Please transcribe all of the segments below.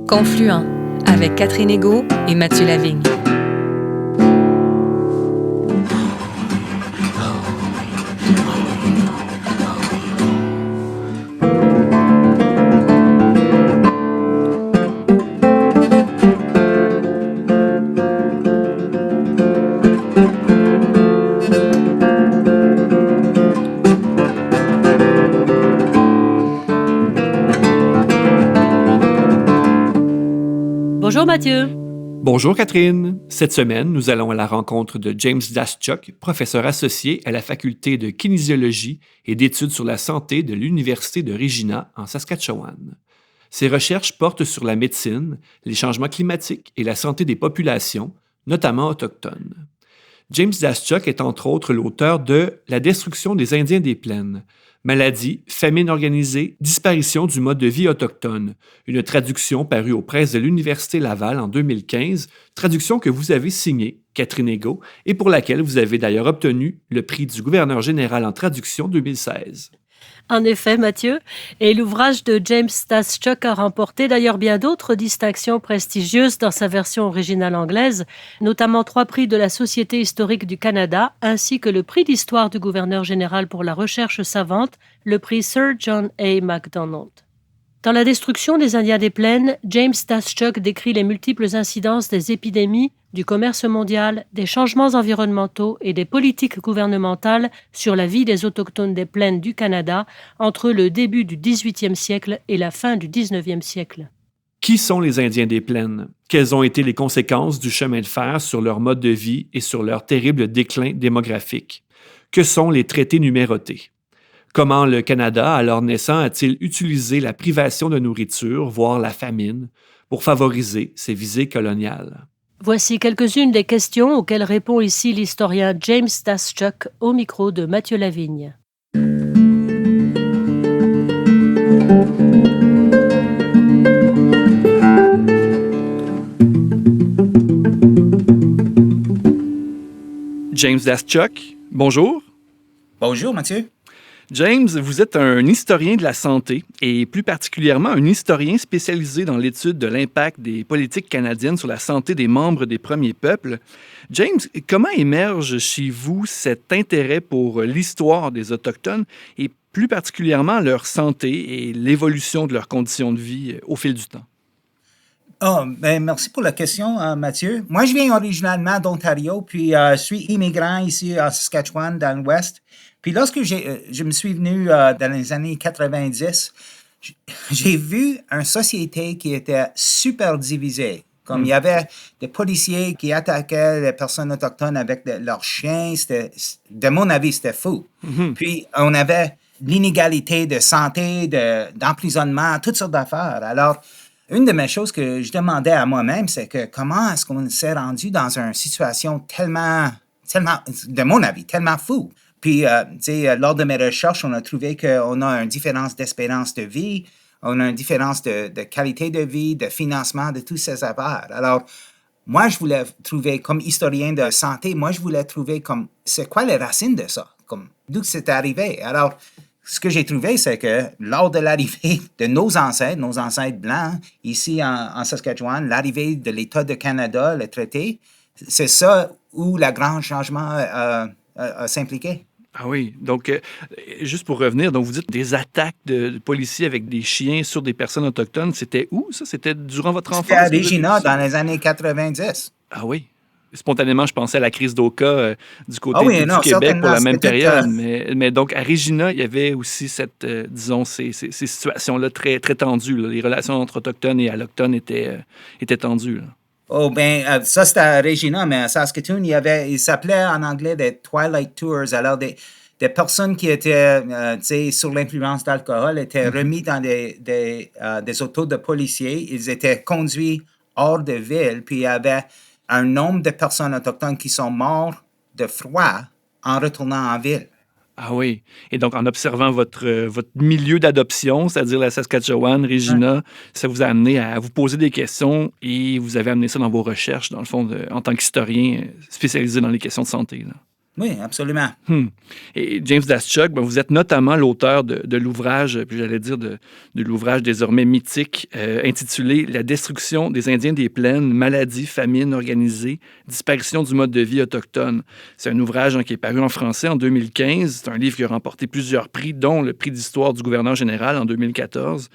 Confluent avec Catherine Égaud et Mathieu Lavigne. Bonjour Mathieu. Bonjour Catherine. Cette semaine, nous allons à la rencontre de James Daschuk, professeur associé à la faculté de kinésiologie et d'études sur la santé de l'Université de Regina en Saskatchewan. Ses recherches portent sur la médecine, les changements climatiques et la santé des populations, notamment autochtones. James Daschuk est entre autres l'auteur de La destruction des Indiens des plaines, maladie, famine organisée, disparition du mode de vie autochtone, une traduction parue aux presses de l'Université Laval en 2015, traduction que vous avez signée, Catherine Égaud, et pour laquelle vous avez d'ailleurs obtenu le prix du gouverneur général en traduction 2016. En effet, Mathieu, et l'ouvrage de James Daschuk a remporté d'ailleurs bien d'autres distinctions prestigieuses dans sa version originale anglaise, notamment 3 prix de la Société historique du Canada, ainsi que le prix d'histoire du gouverneur général pour la recherche savante, le prix Sir John A. Macdonald. Dans La destruction des Indiens des plaines, James Daschuk décrit les multiples incidences des épidémies, du commerce mondial, des changements environnementaux et des politiques gouvernementales sur la vie des Autochtones des plaines du Canada entre le début du 18e siècle et la fin du 19e siècle. Qui sont les Indiens des plaines? Quelles ont été les conséquences du chemin de fer sur leur mode de vie et sur leur terrible déclin démographique? Que sont les traités numérotés? Comment le Canada, alors naissant, a-t-il utilisé la privation de nourriture, voire la famine, pour favoriser ses visées coloniales? Voici quelques-unes des questions auxquelles répond ici l'historien James Daschuk au micro de Mathieu Lavigne. James Daschuk, bonjour. Bonjour, Mathieu. James, vous êtes un historien de la santé et plus particulièrement un historien spécialisé dans l'étude de l'impact des politiques canadiennes sur la santé des membres des premiers peuples. James, comment émerge chez vous cet intérêt pour l'histoire des Autochtones et plus particulièrement leur santé et l'évolution de leurs conditions de vie au fil du temps? Merci pour la question, Mathieu. Moi, je viens originalement d'Ontario, puis je suis immigrant ici à Saskatchewan, dans l'Ouest. Puis lorsque je me suis venu dans les années 90, j'ai vu une société qui était super divisée. Comme il y avait des policiers qui attaquaient les personnes autochtones avec leurs chiens. De mon avis, c'était fou. Puis on avait l'inégalité de santé, d'emprisonnement, toutes sortes d'affaires. Alors, une de mes choses que je demandais à moi-même, c'est que comment est-ce qu'on s'est rendu dans une situation tellement, de mon avis, tellement fou. Puis, lors de mes recherches, on a trouvé qu'on a une différence d'espérance de vie, on a une différence de qualité de vie, de financement, de toutes ces affaires. Alors, moi, je voulais trouver, comme historien de santé, comme, c'est quoi les racines de ça? Comme, d'où c'est arrivé? Alors, ce que j'ai trouvé, c'est que lors de l'arrivée de nos ancêtres blancs, ici en Saskatchewan, l'arrivée de l'État du Canada, le traité, c'est ça où le grand changement s'impliquait. Ah oui, donc juste pour revenir, donc vous dites des attaques de policiers avec des chiens sur des personnes autochtones, c'était où ça? C'était durant votre enfance? C'était à Regina dans les années 90. Ah oui. Spontanément, je pensais à la crise d'Oka du côté du Québec certainement, pour la même période. Mais donc, à Regina, il y avait aussi ces situations-là très, très tendues. Là. Les relations entre Autochtones et Allochtones étaient tendues. Là. Ça, c'était à Regina, mais à Saskatoon, il s'appelait en anglais des Twilight Tours. Alors, des personnes qui étaient sur l'influence d'alcool étaient remis dans des autos de policiers. Ils étaient conduits hors de ville, puis il y avait un nombre de personnes autochtones qui sont mortes de froid en retournant en ville. Ah oui. Et donc, en observant votre milieu d'adoption, c'est-à-dire la Saskatchewan, Regina, ça vous a amené à vous poser des questions et vous avez amené ça dans vos recherches, dans le fond, en tant qu'historien spécialisé dans les questions de santé. Là. Oui, absolument. Et James Daschuk, vous êtes notamment l'auteur de l'ouvrage, puis j'allais dire de l'ouvrage désormais mythique, intitulé « La destruction des Indiens des plaines, maladies, famine organisée, disparition du mode de vie autochtone ». C'est un ouvrage qui est paru en français en 2015. C'est un livre qui a remporté plusieurs prix, dont le prix d'histoire du gouverneur général en 2014.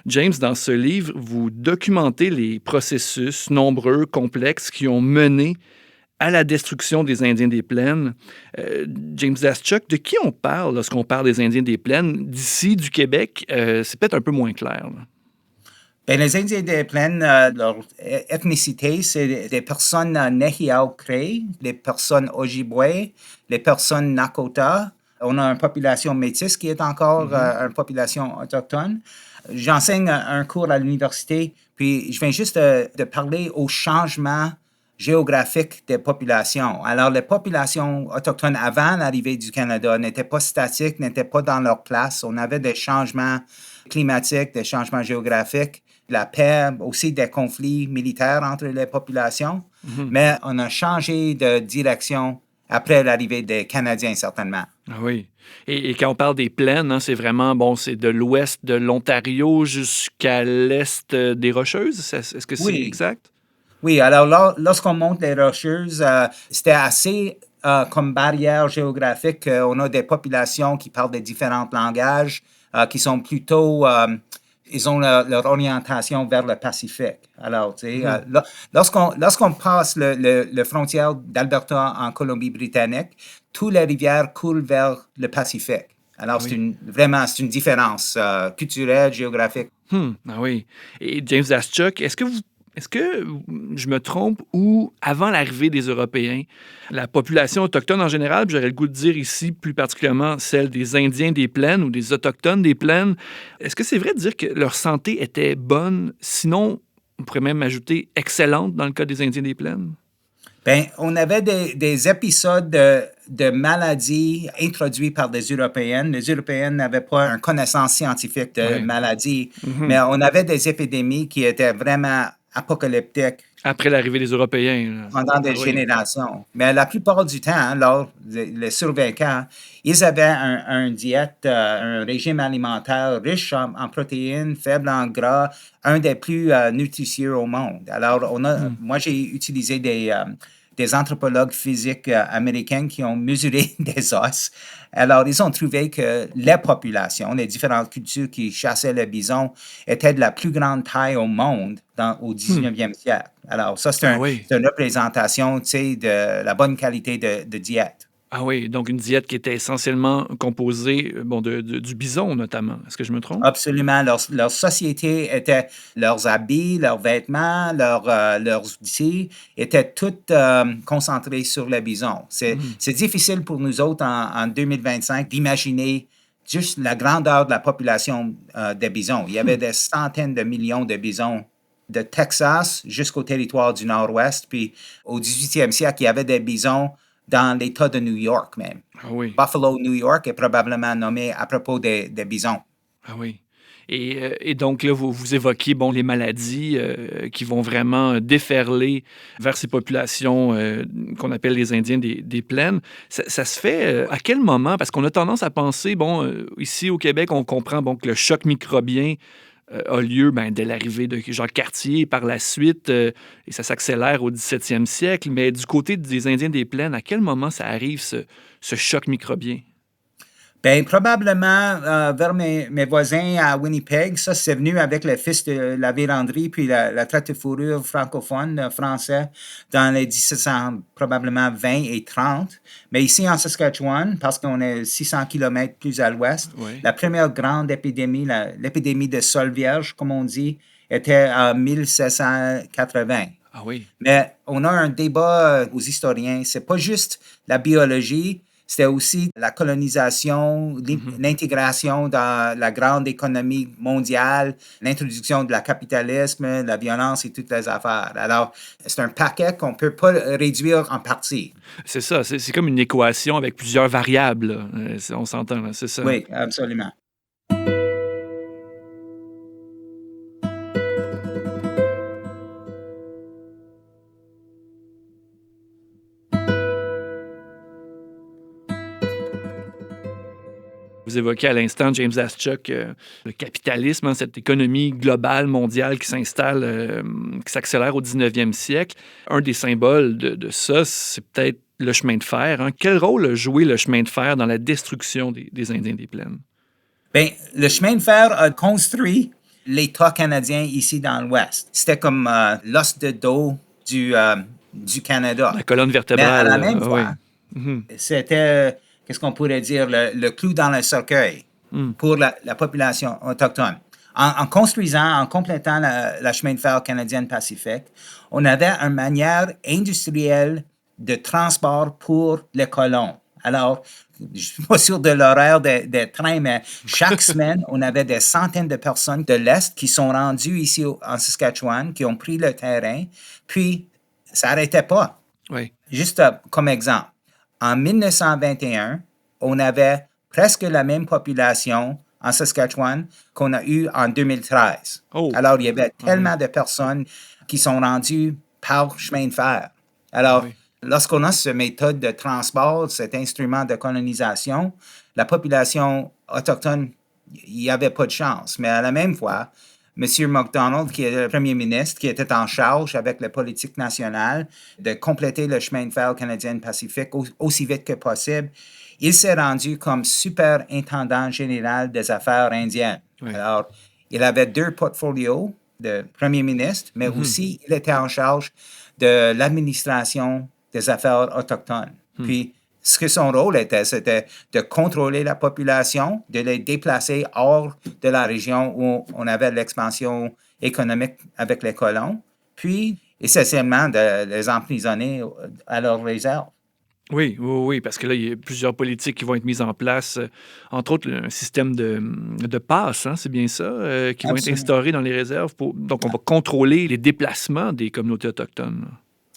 James, dans ce livre, vous documentez les processus nombreux, complexes, qui ont mené à la destruction des Indiens des plaines. James Daschuk, de qui on parle lorsqu'on parle des Indiens des plaines? D'ici, du Québec, c'est peut-être un peu moins clair. Bien, les Indiens des plaines, leur ethnicité, c'est des personnes Nehiyaw-Cree, les personnes Ojibwe, les personnes Nakota. On a une population métisse qui est encore une population autochtone. J'enseigne un cours à l'université, puis je viens juste de parler au changement géographique des populations. Alors, les populations autochtones avant l'arrivée du Canada n'étaient pas statiques, n'étaient pas dans leur place. On avait des changements climatiques, des changements géographiques, la paix, aussi des conflits militaires entre les populations. Mais on a changé de direction après l'arrivée des Canadiens, certainement. Ah oui. Et quand on parle des plaines, c'est vraiment, c'est de l'ouest de l'Ontario jusqu'à l'est des Rocheuses. Est-ce que c'est exact? Oui, alors lorsqu'on monte les Rocheuses, c'était assez comme barrière géographique. On a des populations qui parlent de différents langages, qui sont plutôt... ils ont leur orientation vers le Pacifique. Alors, tu sais, lorsqu'on passe le frontière d'Alberta en Colombie-Britannique, toutes les rivières coulent vers le Pacifique. Alors, c'est une différence culturelle, géographique. Ah oui. Et James Daschuk, est-ce que je me trompe ou, avant l'arrivée des Européens, la population autochtone en général, puis j'aurais le goût de dire ici plus particulièrement celle des Indiens des plaines ou des Autochtones des plaines, est-ce que c'est vrai de dire que leur santé était bonne, sinon, on pourrait même ajouter excellente dans le cas des Indiens des plaines? Bien, on avait des épisodes de maladies introduits par des Européens. Les Européens n'avaient pas une connaissance scientifique de maladies, mais on avait des épidémies qui étaient vraiment apocalyptiques. Après l'arrivée des Européens. Pendant des générations. Mais la plupart du temps, les survivants, ils avaient un diète, un régime alimentaire riche en protéines, faible en gras, un des plus nutritieux au monde. Alors, moi, j'ai utilisé des anthropologues physiques américains qui ont mesuré des os. Alors, ils ont trouvé que les populations, les différentes cultures qui chassaient le bison étaient de la plus grande taille au monde au 19e siècle. Alors, ça, c'est une représentation, tu sais, de la bonne qualité de diète. Ah oui, donc une diète qui était essentiellement composée du bison, notamment. Est-ce que je me trompe? Absolument. Leur société était, leurs habits, leurs vêtements, leurs outils étaient toutes concentrés sur le bison. C'est difficile pour nous autres en 2025 d'imaginer juste la grandeur de la population des bisons. Il y avait des centaines de millions de bisons de Texas jusqu'au territoire du Nord-Ouest. Puis au 18e siècle, il y avait des bisons dans l'État de New York même. Ah oui. Buffalo, New York est probablement nommé à propos des bisons. Ah oui. Et donc là, vous évoquiez les maladies qui vont vraiment déferler vers ces populations qu'on appelle les Indiens des plaines. Ça se fait à quel moment? Parce qu'on a tendance à penser, ici au Québec, on comprend que le choc microbien a lieu dès l'arrivée de Jacques Cartier par la suite, et ça s'accélère au 17e siècle. Mais du côté des Indiens des plaines, à quel moment ça arrive, ce choc microbien? Bien, probablement vers mes voisins à Winnipeg. Ça, c'est venu avec le fils de la véranderie puis la traite de fourrure francophone français dans les 1700, probablement 20 et 30. Mais ici en Saskatchewan, parce qu'on est 600 km plus à l'ouest, la première grande épidémie, l'épidémie de sol vierge, comme on dit, était en 1780. Ah oui. Mais on a un débat aux historiens. C'est pas juste la biologie, c'était aussi la colonisation, l'intégration dans la grande économie mondiale, l'introduction de la capitalisme, la violence et toutes les affaires. Alors, c'est un paquet qu'on ne peut pas réduire en partie. C'est ça, c'est comme une équation avec plusieurs variables. On s'entend, là, c'est ça. Oui, absolument. Vous évoquez à l'instant, James Daschuk, le capitalisme, cette économie globale, mondiale qui s'installe, qui s'accélère au 19e siècle. Un des symboles de ça, c'est peut-être le chemin de fer. Quel rôle a joué le chemin de fer dans la destruction des Indiens des plaines? Bien, le chemin de fer a construit l'État canadien ici dans l'Ouest. C'était comme l'os de dos du Canada. La colonne vertébrale. Mais à la même fois, oui. C'était, qu'est-ce qu'on pourrait dire, le clou dans le cercueil pour la population autochtone. En construisant, en complétant la chemin de fer canadien-pacifique, on avait une manière industrielle de transport pour les colons. Alors, je ne suis pas sûr de l'horaire des trains, mais chaque semaine, on avait des centaines de personnes de l'Est qui sont rendues ici en Saskatchewan, qui ont pris le terrain, puis ça n'arrêtait pas. Oui. Juste comme exemple, en 1921, on avait presque la même population en Saskatchewan qu'on a eu en 2013. Oh. Alors, il y avait tellement de personnes qui sont rendues par chemin de fer. Alors, lorsqu'on a cette méthode de transport, cet instrument de colonisation, la population autochtone, il n'y avait pas de chance. Mais à la même fois, M. MacDonald, qui est le premier ministre, qui était en charge avec la politique nationale de compléter le chemin de fer canadien-pacifique aussi vite que possible, il s'est rendu comme superintendant général des affaires indiennes. Oui. Alors, il avait 2 portfolios de premier ministre, mais aussi il était en charge de l'administration des affaires autochtones. Puis, ce que son rôle était, c'était de contrôler la population, de les déplacer hors de la région où on avait l'expansion économique avec les colons, puis essentiellement de les emprisonner à leur réserve. Oui, parce que là, il y a plusieurs politiques qui vont être mises en place, entre autres un système de passe, c'est bien ça, qui vont être instaurés dans les réserves. Donc, on va contrôler les déplacements des communautés autochtones.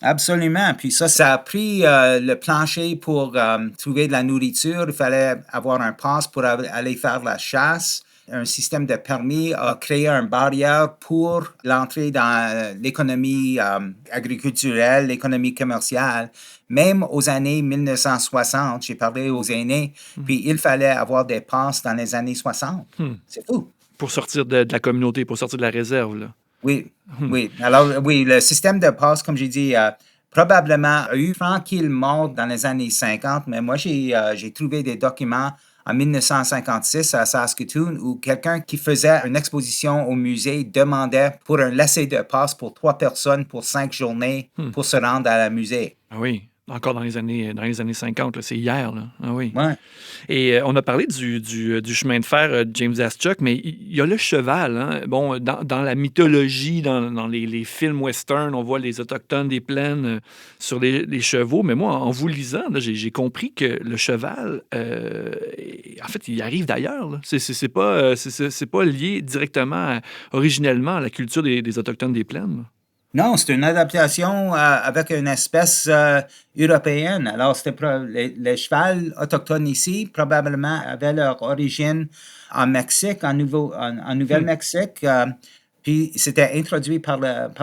Absolument. Puis ça a pris le plancher pour trouver de la nourriture. Il fallait avoir un pass pour aller faire la chasse. Un système de permis a créé une barrière pour l'entrée dans l'économie agriculturelle, l'économie commerciale. Même aux années 1960, j'ai parlé aux aînés, puis il fallait avoir des passes dans les années 60. C'est fou. Pour sortir de la communauté, pour sortir de la réserve, là. Oui. Alors, oui, le système de passe, comme j'ai dit, probablement a eu tranquillement dans les années 50, mais moi, j'ai trouvé des documents en 1956 à Saskatoon où quelqu'un qui faisait une exposition au musée demandait pour un laissez de passe pour 3 personnes pour 5 journées pour se rendre à la musée. Ah oui, encore dans les années 50, là, c'est hier. Là. Ah oui. Ouais. Et on a parlé du chemin de fer James Daschuk, mais il y a le cheval. Bon, dans la mythologie, dans les films western, on voit les Autochtones des plaines sur les chevaux. Mais moi, en vous lisant, là, j'ai compris que le cheval, en fait, il arrive d'ailleurs. Là. C'est pas lié directement, originellement, à la culture des Autochtones des plaines. Là. Non, c'est une adaptation avec une espèce européenne. Alors, les chevals autochtones ici, probablement, avaient leur origine en Mexique, en Nouvelle-Mexique. Puis, c'était introduit par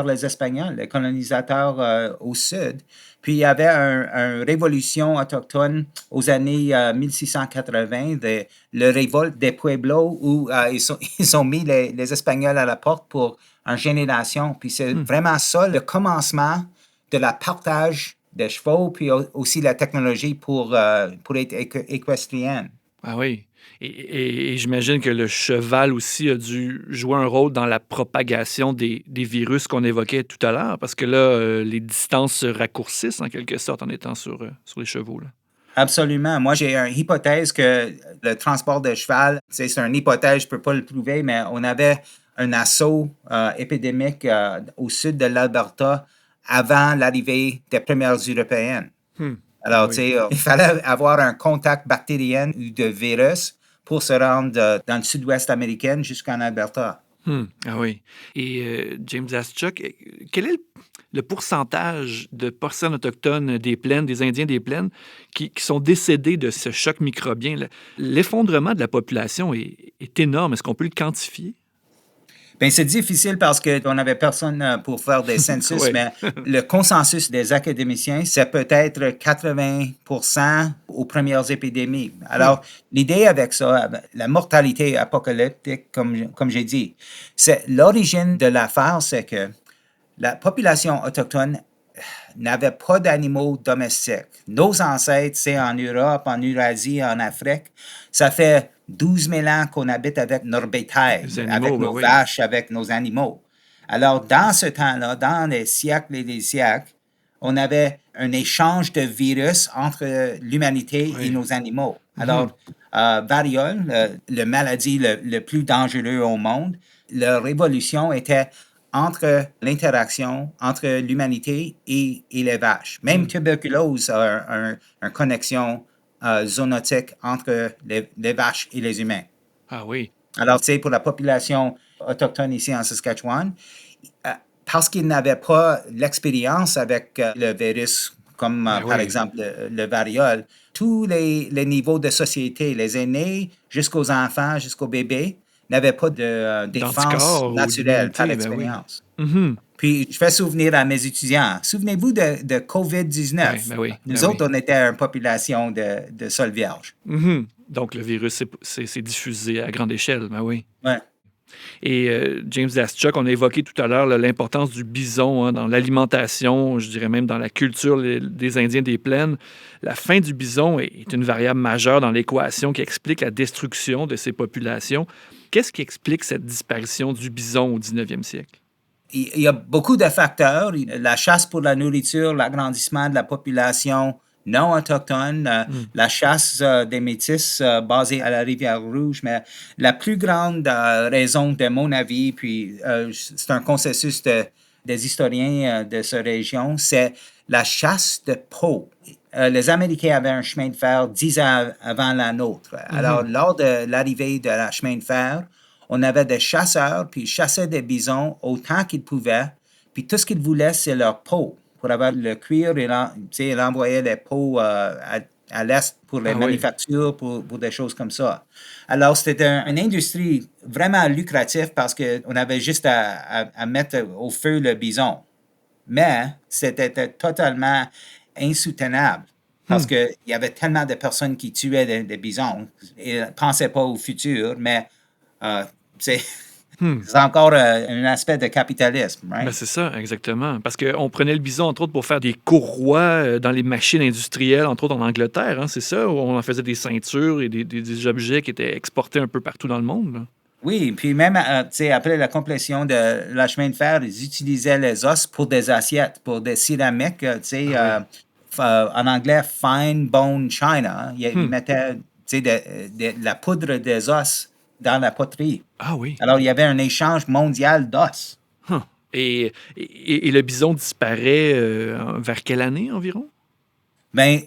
les Espagnols, les colonisateurs au sud. Puis, il y avait une révolution autochtone aux années 1680, le révolte des Pueblos, où ils ont mis les Espagnols à la porte pour une génération. Puis c'est vraiment ça, le commencement de la partage des chevaux, puis aussi la technologie pour être équestrienne. Ah oui. Et j'imagine que le cheval aussi a dû jouer un rôle dans la propagation des virus qu'on évoquait tout à l'heure, parce que là, les distances se raccourcissent en quelque sorte en étant sur les chevaux. Là. Absolument. Moi, j'ai une hypothèse que le transport de cheval, c'est une hypothèse, je ne peux pas le prouver, mais on avait un assaut épidémique au sud de l'Alberta avant l'arrivée des premières Européennes. Alors, tu sais, il fallait avoir un contact bactérien ou de virus pour se rendre dans le sud-ouest américain jusqu'en Alberta. Ah oui. Et James Daschuk, quel est le pourcentage de personnes autochtones des plaines, des Indiens des plaines, qui sont décédés de ce choc microbien? L'effondrement de la population est énorme. Est-ce qu'on peut le quantifier? Ben, c'est difficile parce qu'on n'avait personne pour faire des census, Oui. mais le consensus des académiciens, c'est peut-être 80% aux premières épidémies. Alors, l'idée avec ça, la mortalité apocalyptique, comme j'ai dit, c'est l'origine de l'affaire, c'est que la population autochtone n'avait pas d'animaux domestiques. Nos ancêtres, c'est en Europe, en Eurasie, en Afrique. Ça fait 12 000 ans qu'on habite avec nos bétails, Les animaux, avec ben nos oui. vaches, avec nos animaux. Alors, dans ce temps-là, dans les siècles et les siècles, on avait un échange de virus entre l'humanité et nos animaux. Alors, variole, le maladie le plus dangereux au monde, leur évolution était entre l'interaction entre l'humanité et les vaches. Même tuberculose a une connexion zoonotique entre les vaches et les humains. Ah oui. Alors, c'est pour la population autochtone ici en Saskatchewan, parce qu'ils n'avaient pas l'expérience avec le virus, comme par exemple le variole, tous les niveaux de société, les aînés jusqu'aux enfants, jusqu'aux bébés, n'avaient pas de défense D'anticorps ou naturelle par d'immunité, ben oui. expérience. Puis, je fais souvenir à mes étudiants. Souvenez-vous de COVID-19. Oui, ben oui, Nous ben autres, oui. on était une population de sol vierge. Donc, le virus s'est diffusé à grande échelle, ben oui. Ouais. Et James Dasychuk, on a évoqué tout à l'heure là, l'importance du bison dans l'alimentation, je dirais même dans la culture des Indiens des plaines. La fin du bison est une variable majeure dans l'équation qui explique la destruction de ces populations. Qu'est-ce qui explique cette disparition du bison au 19e siècle? Il y a beaucoup de facteurs. La chasse pour la nourriture, l'agrandissement de la population non autochtone, la chasse des Métis basée à la Rivière-Rouge. Mais la plus grande raison, de mon avis, puis c'est un consensus des historiens de cette région, c'est la chasse de peau. Les Américains avaient un chemin de fer 10 ans avant la nôtre. Alors, lors de l'arrivée de la chemin de fer, on avait des chasseurs, puis ils chassaient des bisons autant qu'ils pouvaient, puis tout ce qu'ils voulaient, c'est leur peau. Pour avoir le cuir, ils envoyaient les peaux à l'Est pour les manufactures, pour des choses comme ça. Alors, c'était une industrie vraiment lucrative parce qu'on avait juste à mettre au feu le bison. Mais c'était totalement insoutenable parce qu'il y avait tellement de personnes qui tuaient des bisons et ne pensaient pas au futur, mais c'est encore un aspect de capitalisme, right? Ben c'est ça, exactement. Parce qu'on prenait le bison, entre autres, pour faire des courroies dans les machines industrielles, entre autres en Angleterre, hein, c'est ça? Où on en faisait des ceintures et des objets qui étaient exportés un peu partout dans le monde. Là. Oui, puis même après la complétion de la chemin de fer, ils utilisaient les os pour des assiettes, pour des céramiques, en anglais, fine bone china. Ils mettaient de la poudre des os dans la poterie. Ah oui. Alors, il y avait un échange mondial d'os. Et le bison disparaît vers quelle année environ? Bien,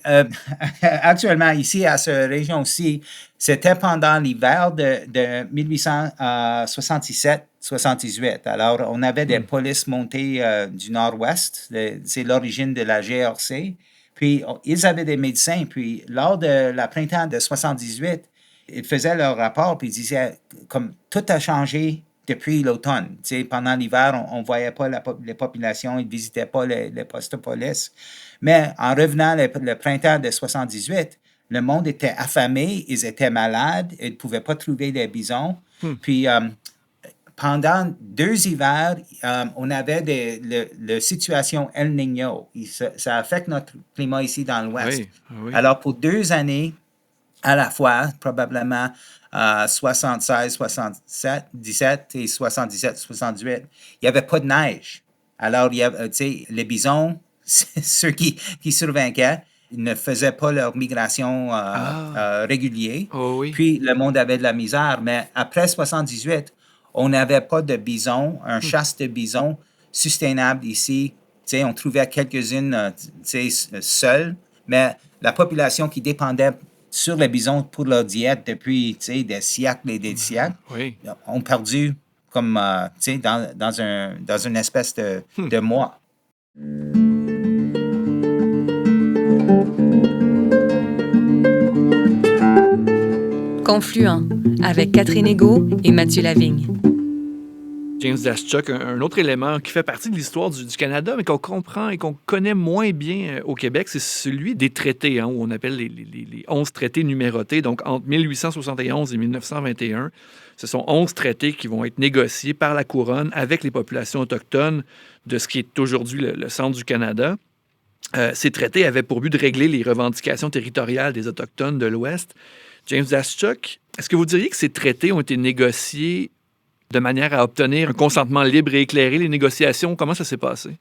actuellement, ici, à cette région-ci, c'était pendant l'hiver de 1877-78. Alors, on avait des polices montées du Nord-Ouest. C'est l'origine de la GRC. Puis, ils avaient des médecins. Puis, lors de la printemps de 78, ils faisaient leur rapport, puis ils disaient comme tout a changé depuis l'automne. Pendant l'hiver, on ne voyait pas les populations, ils ne visitaient pas les postes de police. Mais en revenant le printemps de 78, le monde était affamé, ils étaient malades, ils ne pouvaient pas trouver des bisons. Puis pendant 2 hivers, on avait la situation El Niño. Ça affecte notre climat ici dans l'Ouest. Oui. Alors pour 2 années, à la fois, probablement 76, 77, 17 et 77, 78, il n'y avait pas de neige. Alors, les bisons, ceux qui survinquaient, ils ne faisaient pas leur migration régulière. Oh, oui. Puis, le monde avait de la misère. Mais après 78, on n'avait pas de bisons, un chasse de bisons soutenable ici. On trouvait quelques-unes seules, mais la population qui dépendait sur les bisons pour leur diète depuis des siècles et des siècles, ont perdu comme dans une espèce de mois. Confluent avec Catherine Egault et Mathieu Lavigne. James Daschuk, un autre élément qui fait partie de l'histoire du Canada, mais qu'on comprend et qu'on connaît moins bien au Québec, c'est celui des traités, où on appelle les 11 traités numérotés. Donc, entre 1871 et 1921, ce sont 11 traités qui vont être négociés par la couronne avec les populations autochtones de ce qui est aujourd'hui le centre du Canada. Ces traités avaient pour but de régler les revendications territoriales des Autochtones de l'Ouest. James Daschuk, est-ce que vous diriez que ces traités ont été négociés de manière à obtenir un consentement libre et éclairé, les négociations? Comment ça s'est passé?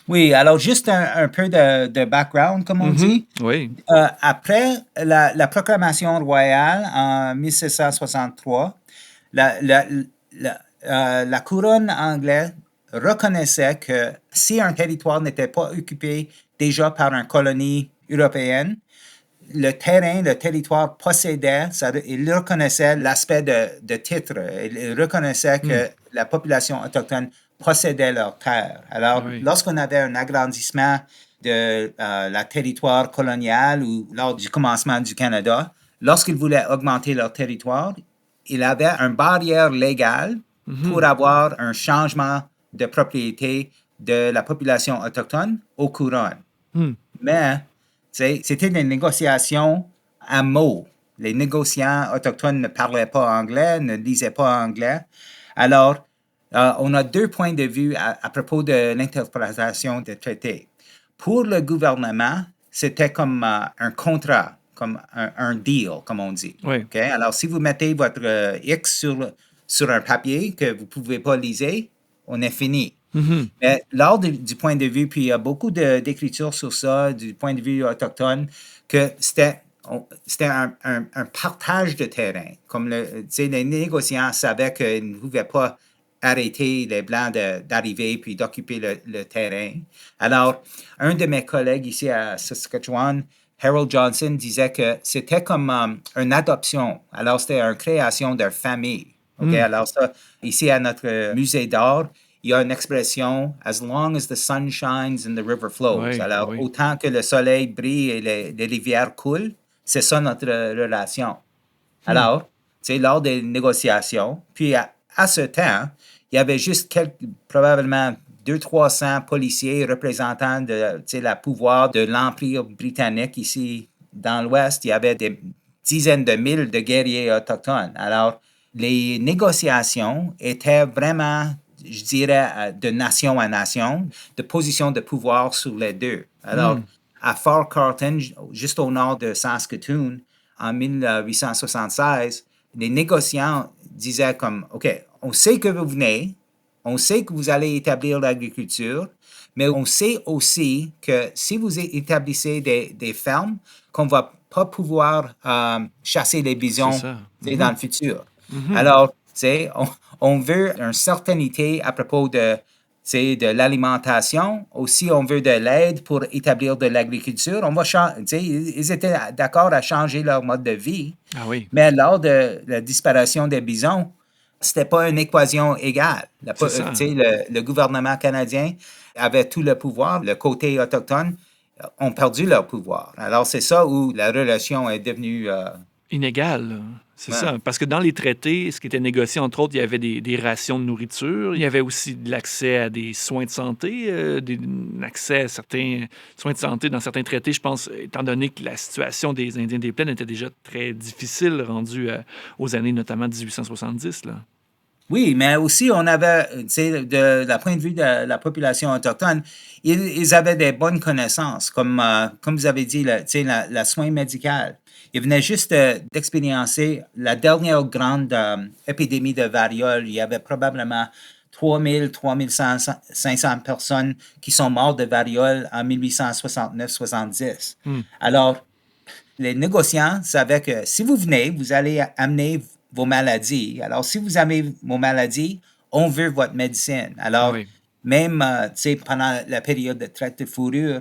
Oui, alors juste un peu de background, comme on dit. Oui. Après la proclamation royale en 1763, la couronne anglaise reconnaissait que si un territoire n'était pas occupé déjà par une colonie européenne, le territoire possédait, il reconnaissait l'aspect de titre, il reconnaissait que la population autochtone possédait leur terre. Alors, lorsqu'on avait un agrandissement de la territoire colonial ou lors du commencement du Canada, lorsqu'ils voulaient augmenter leur territoire, il avait une barrière légale pour avoir un changement de propriété de la population autochtone aux couronnes. Mais c'était des négociations à mots. Les négociants autochtones ne parlaient pas anglais, ne lisaient pas anglais. Alors, on a deux points de vue à propos de l'interprétation des traités. Pour le gouvernement, c'était comme un contrat, comme un deal, comme on dit. Oui. Okay? Alors, si vous mettez votre X sur un papier que vous ne pouvez pas lire, on est fini. Mais lors du point de vue, puis il y a beaucoup d'écritures sur ça, du point de vue autochtone, que c'était un partage de terrain. Comme les négociants savaient qu'ils ne pouvaient pas arrêter les Blancs d'arriver puis d'occuper le terrain. Alors, un de mes collègues ici à Saskatchewan, Harold Johnson, disait que c'était comme une adoption. Alors, c'était une création de famille. Okay? Alors, ça, ici à notre musée d'art, il y a une expression « as long as the sun shines and the river flows ». Alors, autant que le soleil brille et les rivières coulent, c'est ça notre relation. Alors, lors des négociations, puis à ce temps, il y avait juste probablement 200-300 policiers représentants de la pouvoir de l'Empire britannique ici dans l'Ouest. Il y avait des dizaines de mille de guerriers autochtones. Alors, les négociations étaient vraiment, je dirais, de nation à nation, de position de pouvoir sur les deux. Alors, à Fort Carlton, juste au nord de Saskatoon, en 1876, les négociants disaient comme, OK, on sait que vous venez, on sait que vous allez établir l'agriculture, mais on sait aussi que si vous établissez des fermes, qu'on ne va pas pouvoir chasser les bisons dans le futur. Alors, on veut une certainité à propos de l'alimentation. Aussi, on veut de l'aide pour établir de l'agriculture. Ils étaient d'accord à changer leur mode de vie. Ah oui. Mais lors de la disparition des bisons, c'était pas une équation égale. Le gouvernement canadien avait tout le pouvoir. Le côté autochtone ont perdu leur pouvoir. Alors, c'est ça où la relation est devenue... inégale. C'est ça. Parce que dans les traités, ce qui était négocié, entre autres, il y avait des rations de nourriture. Il y avait aussi de l'accès à des soins de santé, l'accès à certains soins de santé dans certains traités, je pense, étant donné que la situation des Indiens des Plaines était déjà très difficile, rendue aux années notamment 1870. Là. Oui, mais aussi, on avait, de la point de vue de la population autochtone, ils avaient des bonnes connaissances, comme vous avez dit, la soin médical. Ils venaient juste d'expériencer la dernière grande épidémie de variole. Il y avait probablement 3 500 personnes qui sont mortes de variole en 1869-70. Alors, les négociants savaient que si vous venez, vous allez amener vos maladies. Alors, si vous avez vos maladies, on veut votre médecine. Alors, même pendant la période de traite de fourrure,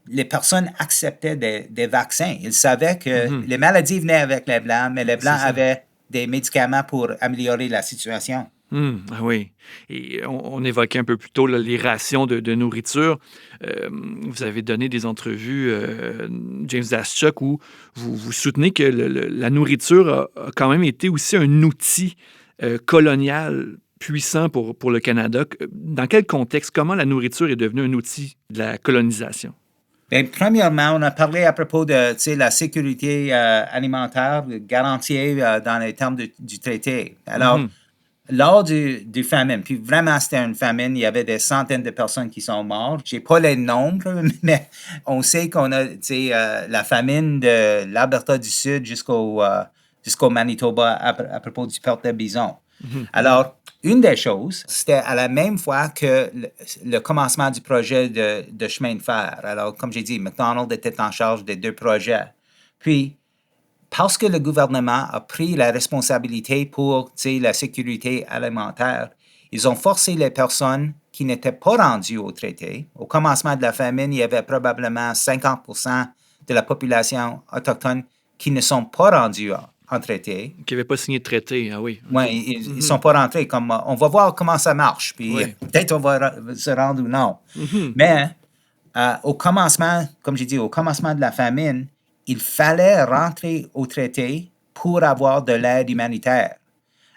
les personnes acceptaient des vaccins. Ils savaient que les maladies venaient avec les Blancs, mais les Blancs avaient des médicaments pour améliorer la situation. Ah oui. Et on évoquait un peu plus tôt là, les rations de nourriture. Vous avez donné des entrevues, James Daschuk, où vous soutenez que la nourriture a quand même été aussi un outil colonial puissant pour le Canada. Dans quel contexte, comment la nourriture est devenue un outil de la colonisation? Bien, premièrement, on a parlé à propos de la sécurité alimentaire garantie dans les termes du traité. Alors, lors du famine, puis vraiment c'était une famine, il y avait des centaines de personnes qui sont mortes. Je n'ai pas les nombres, mais on sait qu'on a la famine de l'Alberta du Sud jusqu'au Manitoba à propos du perte de bison. Alors, une des choses, c'était à la même fois que le commencement du projet de chemin de fer. Alors, comme j'ai dit, McDonald était en charge des deux projets. Puis, parce que le gouvernement a pris la responsabilité pour la sécurité alimentaire, ils ont forcé les personnes qui n'étaient pas rendues au traité. Au commencement de la famine, il y avait probablement 50% de la population autochtone qui ne sont pas rendus en traité. Qui n'avaient pas signé de traité, ah oui. Oui, ils ne sont pas rentrés. On va voir comment ça marche, puis peut-être on va se rendre ou non. Mais au commencement, comme j'ai dit, au commencement de la famine, il fallait rentrer au traité pour avoir de l'aide humanitaire.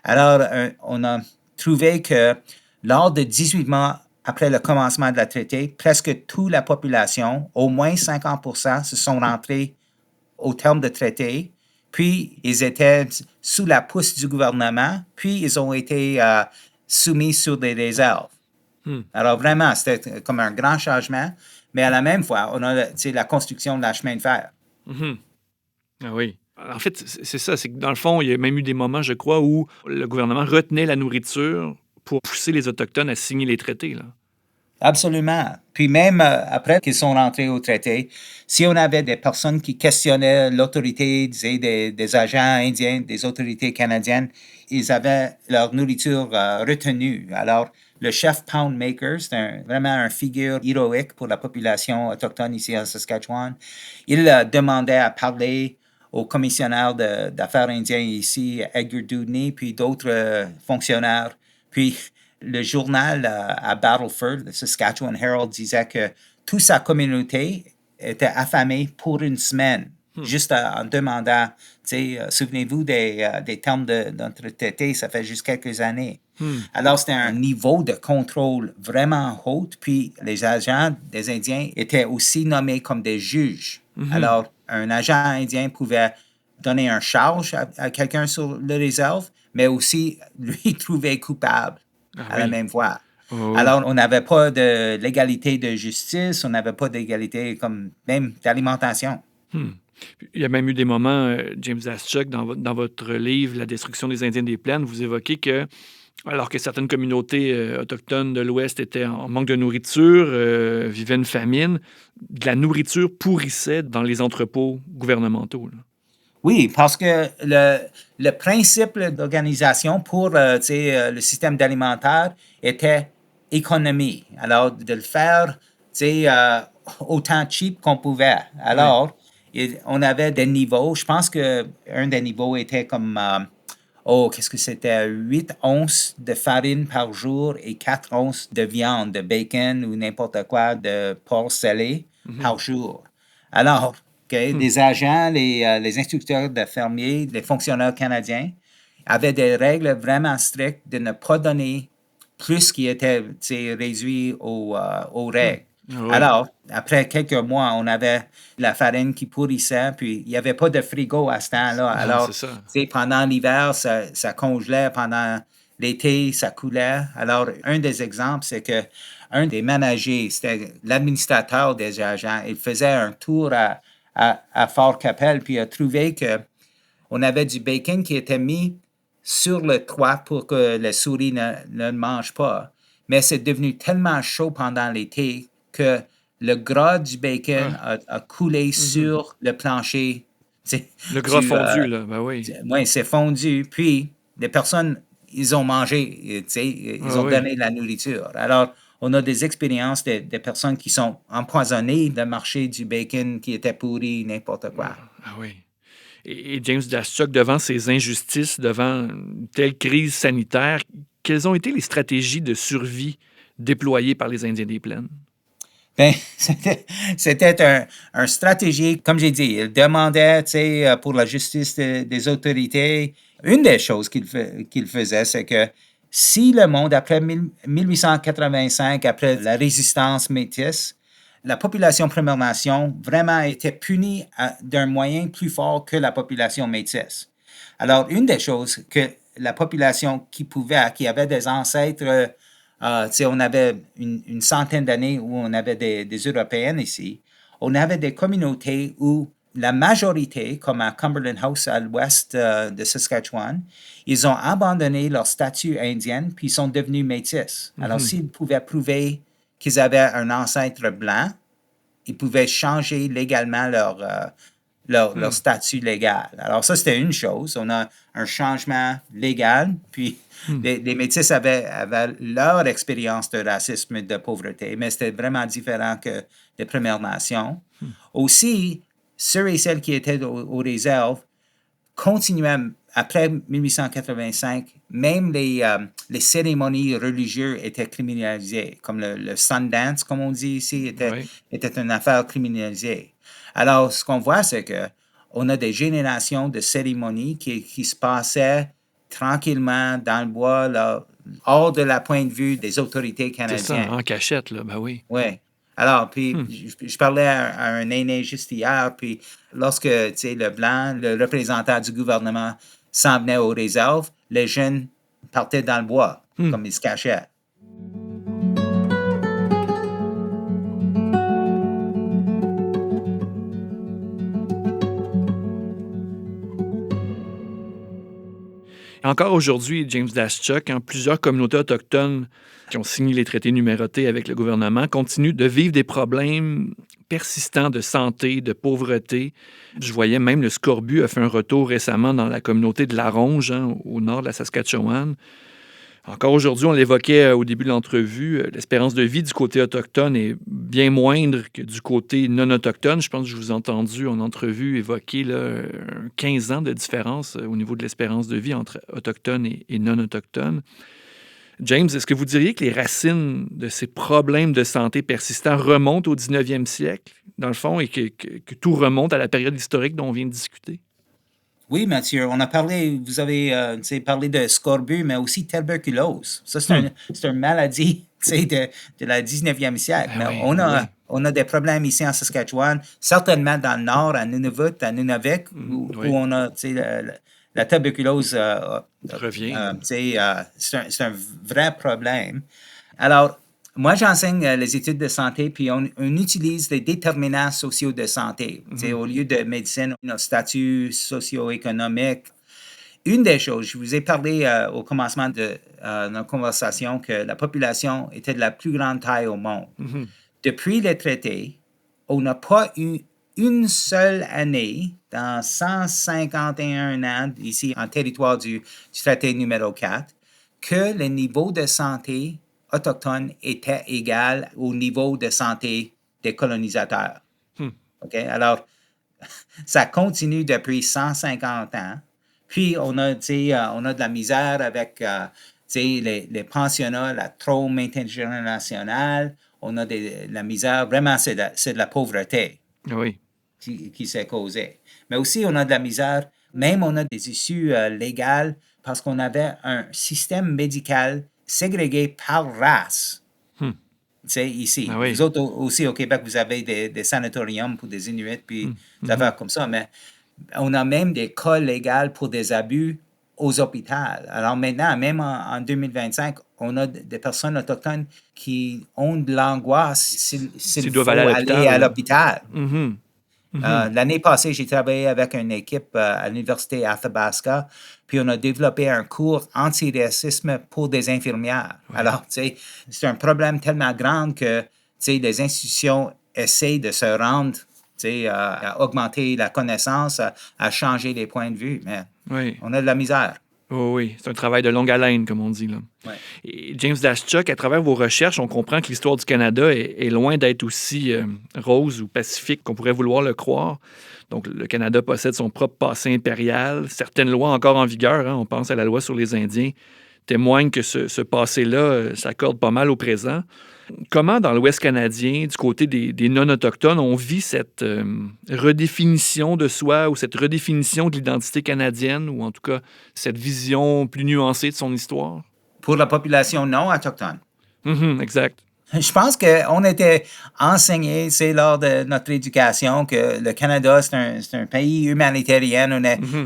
Alors, on a trouvé que lors de 18 mois après le commencement de la traité, presque toute la population, au moins 50%, se sont rentrés au terme de traité. Puis, ils étaient sous la pousse du gouvernement, puis ils ont été soumis sur des réserves. Alors, vraiment, c'était comme un grand changement, mais à la même fois, on a la construction de la chemin de fer. Ah oui. En fait, c'est ça. C'est que dans le fond, il y a même eu des moments, je crois, où le gouvernement retenait la nourriture pour pousser les Autochtones à signer les traités, là. Absolument. Puis même après qu'ils sont rentrés au traité, si on avait des personnes qui questionnaient l'autorité, des agents indiens, des autorités canadiennes, ils avaient leur nourriture retenue. Alors, le chef Poundmaker, c'est vraiment une figure héroïque pour la population autochtone ici en Saskatchewan. Il demandait à parler au commissionnaire d'affaires indiens ici, Edgar Dewdney, puis d'autres fonctionnaires. Puis, le journal à Battleford, le Saskatchewan Herald, disait que toute sa communauté était affamée pour une semaine, juste en demandant, souvenez-vous des termes de notre traité, ça fait juste quelques années. Alors, c'était un niveau de contrôle vraiment haut, puis les agents des Indiens étaient aussi nommés comme des juges. Alors, un agent indien pouvait donner un charge à quelqu'un sur le réserve, mais aussi lui trouver coupable. À la même fois. Alors, on n'avait pas de l'égalité de justice, on n'avait pas d'égalité comme même d'alimentation. Il y a même eu des moments, James Daschuk, dans votre livre « La destruction des Indiens des plaines », vous évoquez que, alors que certaines communautés autochtones de l'Ouest étaient en manque de nourriture, vivaient une famine, de la nourriture pourrissait dans les entrepôts gouvernementaux, là. Oui, parce que le principe d'organisation pour le système alimentaire était économie. Alors, de le faire autant cheap qu'on pouvait. Alors, on avait des niveaux. Je pense qu'un des niveaux était comme, qu'est-ce que c'était? 8 onces de farine par jour et 4 onces de viande, de bacon ou n'importe quoi, de porc salé par jour. Alors, les agents, les instructeurs de fermiers, les fonctionnaires canadiens avaient des règles vraiment strictes de ne pas donner plus qui était réduit aux règles. Alors, après quelques mois, on avait la farine qui pourrissait, puis il n'y avait pas de frigo à ce temps-là. Alors, pendant l'hiver, ça congelait, pendant l'été, ça coulait. Alors, un des exemples, c'est que un des managers, c'était l'administrateur des agents, il faisait un tour à Fort Capel, puis a trouvé qu'on avait du bacon qui était mis sur le toit pour que les souris ne le mangent pas. Mais c'est devenu tellement chaud pendant l'été que le gras du bacon a coulé sur le plancher. Le gras fondu, là, ben oui. Oui, c'est fondu. Puis, les personnes, ils ont mangé, ils ont donné de la nourriture. Alors, on a des expériences des personnes qui sont empoisonnées de marcher du bacon qui était pourri, n'importe quoi. Ah oui. Et James Daschuk, devant ces injustices, devant une telle crise sanitaire, quelles ont été les stratégies de survie déployées par les Indiens des Plaines? Bien, c'était un stratégie, comme j'ai dit, il demandait, pour la justice des autorités. Une des choses qu'il faisait, c'est que si le monde, après 1885, après la résistance métisse, la population Première Nation vraiment était punie d'un moyen plus fort que la population métisse. Alors, une des choses que la population qui avait des ancêtres, on avait une centaine d'années où on avait des Européennes ici, on avait des communautés où la majorité, comme à Cumberland House à l'ouest de Saskatchewan, ils ont abandonné leur statut indien puis ils sont devenus métis. Alors, s'ils pouvaient prouver qu'ils avaient un ancêtre blanc, ils pouvaient changer légalement leur statut légal. Alors, ça, c'était une chose. On a un changement légal, puis les Métis avaient leur expérience de racisme et de pauvreté, mais c'était vraiment différent que les Premières Nations. Aussi, ceux et celles qui étaient aux réserves continuaient, après 1885, même les cérémonies religieuses étaient criminalisées, comme le Sundance, comme on dit ici, était une affaire criminalisée. Alors, ce qu'on voit, c'est qu'on a des générations de cérémonies qui se passaient tranquillement dans le bois, là, hors de la point de vue des autorités canadiennes. C'est ça, en cachette, là, ben oui. Oui. Alors, puis, je parlais à un aîné juste hier, puis lorsque, le blanc, le représentant du gouvernement, s'en venait aux réserves, les jeunes partaient dans le bois, comme ils se cachaient. Encore aujourd'hui, James Daschuk, plusieurs communautés autochtones qui ont signé les traités numérotés avec le gouvernement continuent de vivre des problèmes persistants de santé, de pauvreté. Je voyais même le scorbut a fait un retour récemment dans la communauté de La Ronge, au nord de la Saskatchewan. Encore aujourd'hui, on l'évoquait au début de l'entrevue, l'espérance de vie du côté autochtone est bien moindre que du côté non autochtone. Je pense que je vous ai entendu en entrevue évoquer là, 15 ans de différence au niveau de l'espérance de vie entre autochtones et non autochtones. James, est-ce que vous diriez que les racines de ces problèmes de santé persistants remontent au 19e siècle, dans le fond, et que tout remonte à la période historique dont on vient de discuter? Oui, Mathieu, on a parlé, vous avez parlé de scorbut, mais aussi tuberculose. Ça, c'est une maladie de la 19e siècle. Ben mais oui, on a des problèmes ici en Saskatchewan, certainement dans le nord, à Nunavut, à Nunavik, où on a la tuberculose revient. C'est un vrai problème. Alors, moi, j'enseigne les études de santé, puis on utilise les déterminants sociaux de santé. Au lieu de médecine, notre statut socio-économique. Une des choses, je vous ai parlé au commencement de notre conversation que la population était de la plus grande taille au monde. Depuis les traités, on n'a pas eu une seule année dans 151 ans ici en territoire du traité numéro 4 que le niveau de santé autochtone était égal au niveau de santé des colonisateurs. Okay? Alors, ça continue depuis 150 ans. Puis, on a de la misère avec les pensionnats, la traume intergénérationnelle. On a de la misère. Vraiment, c'est de la pauvreté qui s'est causée. Mais aussi, on a de la misère. Même, on a des issues légales parce qu'on avait un système médical ségrégés par race. Ici. Vous autres aussi au Québec, vous avez des sanatoriums pour des Inuits, puis des affaires comme ça, mais on a même des cas légaux pour des abus aux hôpitaux. Alors maintenant, même en 2025, on a des personnes autochtones qui ont de l'angoisse s'ils doivent aller à l'hôpital. L'année passée, j'ai travaillé avec une équipe à l'Université Athabasca, puis on a développé un cours anti-racisme pour des infirmières. Alors, c'est un problème tellement grand que les institutions essaient de se rendre, à augmenter la connaissance, à changer les points de vue, mais on a de la misère. Oui, c'est un travail de longue haleine, comme on dit. Là. Et James Daschuk, à travers vos recherches, on comprend que l'histoire du Canada est loin d'être aussi rose ou pacifique qu'on pourrait vouloir le croire. Donc, le Canada possède son propre passé impérial. Certaines lois encore en vigueur, on pense à la loi sur les Indiens, témoignent que ce passé-là s'accorde pas mal au présent. Comment, dans l'Ouest canadien, du côté des non-autochtones, on vit cette redéfinition de soi ou cette redéfinition de l'identité canadienne, ou en tout cas cette vision plus nuancée de son histoire? pour la population non autochtone. Exact. Je pense qu'on était enseigné, c'est lors de notre éducation, que le Canada, c'est un pays humanitaire.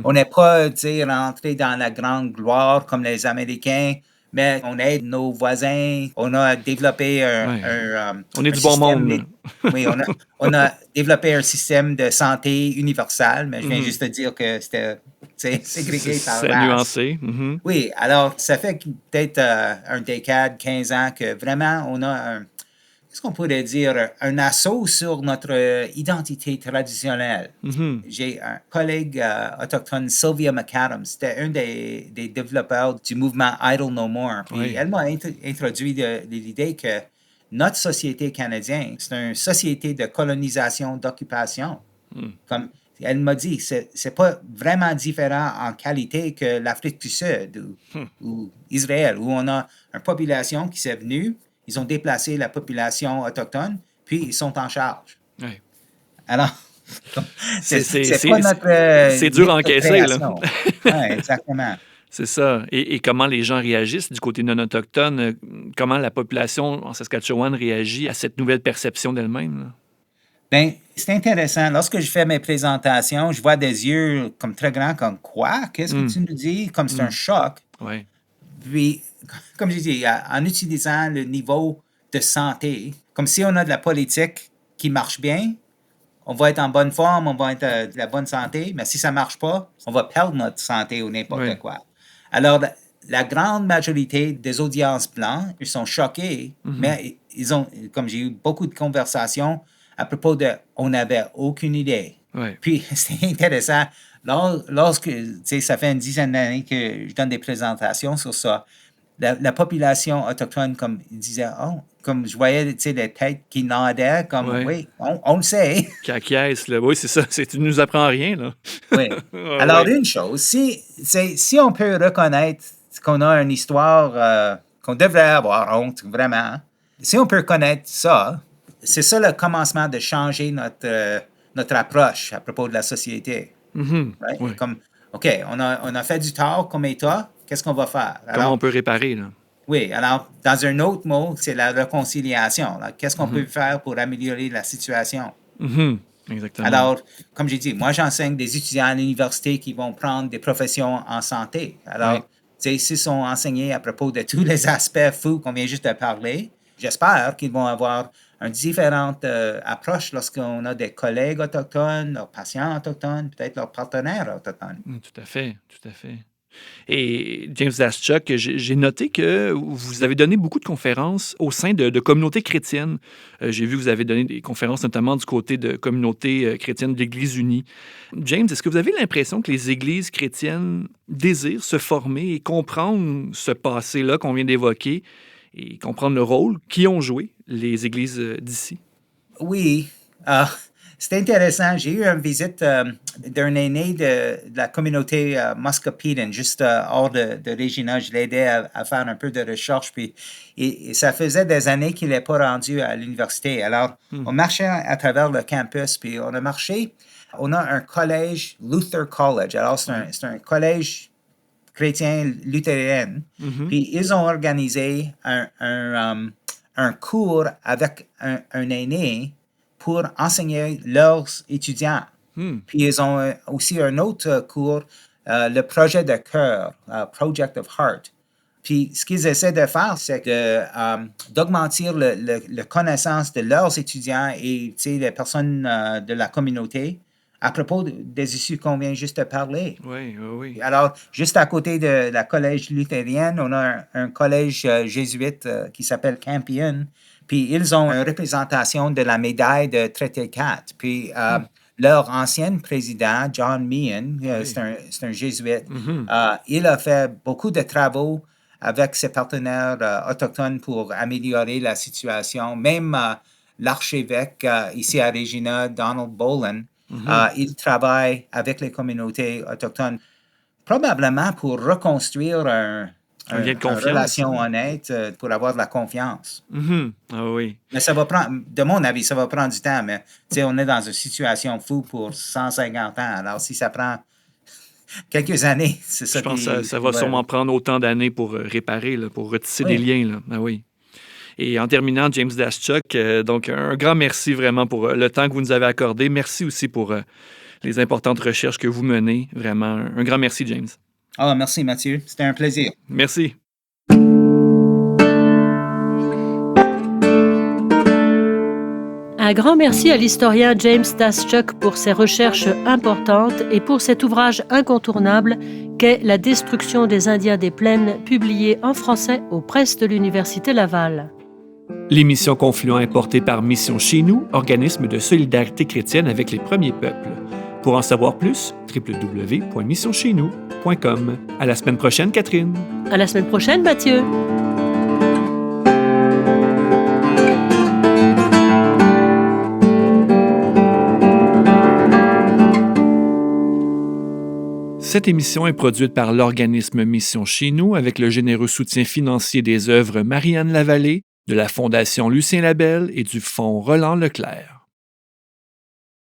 On n'est pas, rentré dans la grande gloire comme les Américains, mais on aide nos voisins. On a développé on est un du bon système monde. Oui, on a développé un système de santé universel, mais je viens juste de dire que c'était ségrégé par C'est race. nuancé. Oui, alors ça fait peut-être un décade, 15 ans que vraiment on a qu'est-ce qu'on pourrait dire, un assaut sur notre identité traditionnelle. J'ai un collègue autochtone, Sylvia McAdams, c'était un des développeurs du mouvement Idle No More. Puis elle m'a introduit l'idée que notre société canadienne, c'est une société de colonisation, d'occupation. Comme elle m'a dit, c'est pas vraiment différent en qualité que l'Afrique du Sud ou Israël, où on a une population qui s'est venue, ils ont déplacé la population autochtone, puis ils sont en charge. Ouais. Alors, c'est pas notre... c'est dur à encaisser, là. Oui, exactement. C'est ça. Et comment les gens réagissent du côté non autochtone, comment la population en Saskatchewan réagit à cette nouvelle perception d'elle-même, là? Bien, c'est intéressant. Lorsque je fais mes présentations, je vois des yeux comme très grands, comme quoi? Qu'est-ce que tu nous dis? Comme c'est un choc. Oui. Puis, comme je dis, en utilisant le niveau de santé, comme si on a de la politique qui marche bien, on va être en bonne forme, on va être de la bonne santé, mais si ça ne marche pas, on va perdre notre santé ou n'importe quoi. Alors, la grande majorité des audiences blanches, ils sont choqués, mais ils ont, comme j'ai eu beaucoup de conversations à propos de « on n'avait aucune idée ». Puis, c'est intéressant, lorsque, ça fait une dizaine d'années que je donne des présentations sur ça, la population autochtone, comme ils disaient, comme je voyais, les têtes qui nadaient, comme, oui, on le sait. Qui acquiescent, là. Oui, c'est ça. Tu ne nous apprends rien, là. Oui. Alors, une chose, si on peut reconnaître qu'on a une histoire qu'on devrait avoir honte, vraiment, si on peut reconnaître ça, c'est ça le commencement de changer notre approche à propos de la société. Right? Oui. Comme, OK, on a fait du tort comme État, qu'est-ce qu'on va faire? Alors, comment on peut réparer, là? Oui, alors, dans un autre mot, c'est la réconciliation. Qu'est-ce qu'on peut faire pour améliorer la situation? Exactement. Alors, comme j'ai dit, moi, j'enseigne des étudiants à l'université qui vont prendre des professions en santé. Alors, s'ils sont enseignés à propos de tous les aspects fous qu'on vient juste de parler, j'espère qu'ils vont avoir une différente approche lorsqu'on a des collègues autochtones, leurs patients autochtones, peut-être leurs partenaires autochtones. Tout à fait, tout à fait. Et James Daschuk, j'ai noté que vous avez donné beaucoup de conférences au sein de communautés chrétiennes. J'ai vu que vous avez donné des conférences notamment du côté de communautés chrétiennes de l'Église unie. James, est-ce que vous avez l'impression que les églises chrétiennes désirent se former et comprendre ce passé-là qu'on vient d'évoquer et comprendre le rôle qu'y ont joué les églises d'ici? Oui. C'est intéressant. J'ai eu une visite d'un aîné de la communauté Muscophetan, juste hors de Regina. Je l'ai aidé à faire un peu de recherche. Puis, et ça faisait des années qu'il n'est pas rendu à l'université. Alors, on marchait à travers le campus. Puis, on a marché. On a un collège, Luther College. Alors, c'est un collège chrétien luthérien. Puis, ils ont organisé un cours avec un aîné pour enseigner leurs étudiants. Puis ils ont aussi un autre cours, le projet de cœur, Project of Heart. Puis ce qu'ils essaient de faire, c'est d'augmenter la connaissance de leurs étudiants et les personnes de la communauté à propos des issues qu'on vient juste de parler. Oui. Alors, juste à côté de la collège luthérienne, on a un collège jésuite qui s'appelle Campion. Puis, ils ont une représentation de la médaille de traité 4. Puis, leur ancien président, John Meehan, c'est un jésuite, il a fait beaucoup de travaux avec ses partenaires autochtones pour améliorer la situation. Même l'archevêque ici à Regina, Donald Boland, il travaille avec les communautés autochtones, probablement pour reconstruire une relation honnête pour avoir de la confiance. Oui. Mais ça va prendre, de mon avis, ça va prendre du temps, mais on est dans une situation fou pour 150 ans. Alors, si ça prend quelques années. C'est ça Je pense que qui- ça va ouais. sûrement prendre autant d'années pour réparer, là, pour retisser Oui. des liens. Là. Ah oui. Et en terminant, James Daschuk, donc un grand merci vraiment pour le temps que vous nous avez accordé. Merci aussi pour les importantes recherches que vous menez. Vraiment, un grand merci, James. Ah, merci Mathieu, c'était un plaisir. Merci. Un grand merci à l'historien James Daschuk pour ses recherches importantes et pour cet ouvrage incontournable qu'est La destruction des Indiens des Plaines, publié en français aux presses de l'Université Laval. L'émission Confluent est portée par Mission Chez Nous, organisme de solidarité chrétienne avec les premiers peuples. Pour en savoir plus, www.missioncheznous.com. À la semaine prochaine, Catherine. À la semaine prochaine, Mathieu. Cette émission est produite par l'organisme Mission Chez Nous avec le généreux soutien financier des œuvres Marianne Lavallée, de la Fondation Lucien Labelle et du Fonds Roland Leclerc.